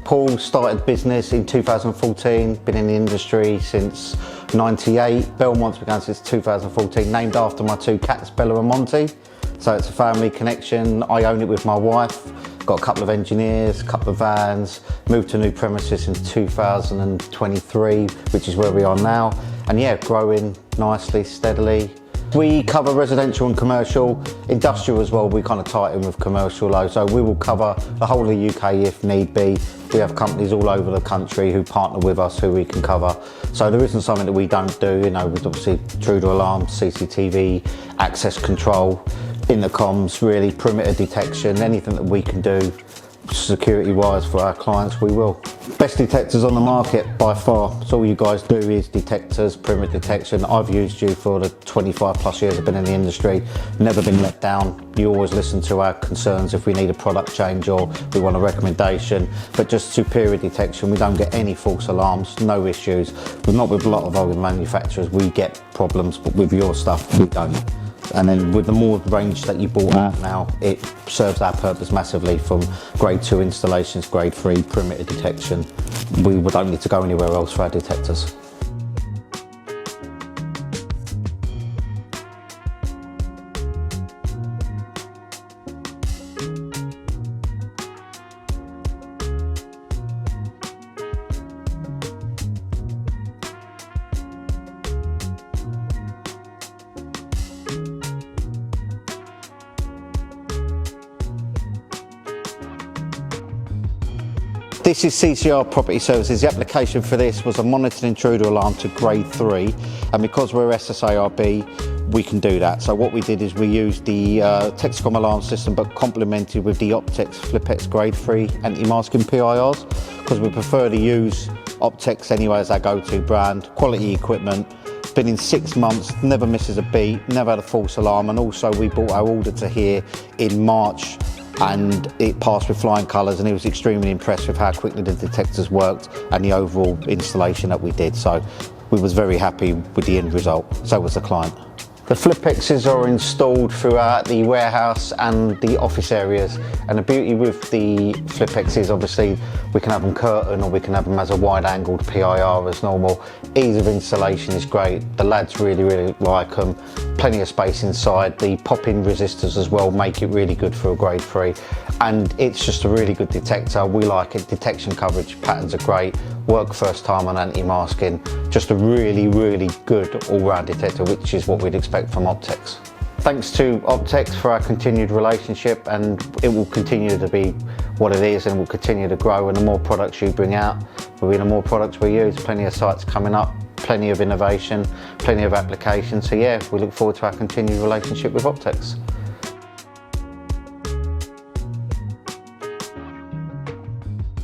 Paul started business in 2014, been in the industry since 98. Bellmont's been going since 2014, named after my two cats, Bella and Monty. So it's a family connection. I own it with my wife. Got a couple of engineers, a couple of vans, moved to new premises in 2023, which is where we are now. And yeah, growing nicely, steadily. We cover residential and commercial, industrial as well. We kind of tie it in with commercial though. So we will cover the whole of the UK if need be. We have companies all over the country who partner with us who we can cover. So there isn't something that we don't do. You know, with obviously intruder alarms, CCTV, access control, intercoms, really perimeter detection, anything that we can do security wise for our clients, we will. Best detectors on the market by far. So all you guys do is detectors, perimeter detection. I've used you for the 25 plus years I've been in the industry, never been let down. You always listen to our concerns if we need a product change or we want a recommendation, but just superior detection. We don't get any false alarms, no issues. We're not with a lot of other manufacturers, we get problems, but with your stuff, we don't. And then with the more range that you bought out now, it serves our purpose massively, from grade 2 installations, grade 3 perimeter detection. We don't need to go anywhere else for our detectors. This is CCR Property Services. The application for this was a monitored intruder alarm to grade 3, and because we're SSARB, we can do that. So what we did is we used the Texacom alarm system, but complemented with the Optex FlipX grade 3 anti-masking PIRs, because we prefer to use Optex anyway as our go-to brand. Quality equipment, been in 6 months, never misses a beat, never had a false alarm, and also we brought our auditor here in March and it passed with flying colours, and he was extremely impressed with how quickly the detectors worked and the overall installation that we did. So we was very happy with the end result, so was the client. The FlipXs are installed throughout the warehouse and the office areas, and the beauty with the FlipX is obviously we can have them curtain or we can have them as a wide angled PIR as normal. Ease of installation is great, the lads really like them, plenty of space inside. The pop-in resistors as well make it really good for a grade 3, and it's just a really good detector. We like it, detection coverage patterns are great, work first time on anti-masking, just a really good all-round detector, which is what we'd expect from Optex. Thanks to Optex for our continued relationship, and it will continue to be what it is and will continue to grow, and the more products you bring out, the more products we use, plenty of sites coming up, plenty of innovation, plenty of applications. So yeah, we look forward to our continued relationship with Optex.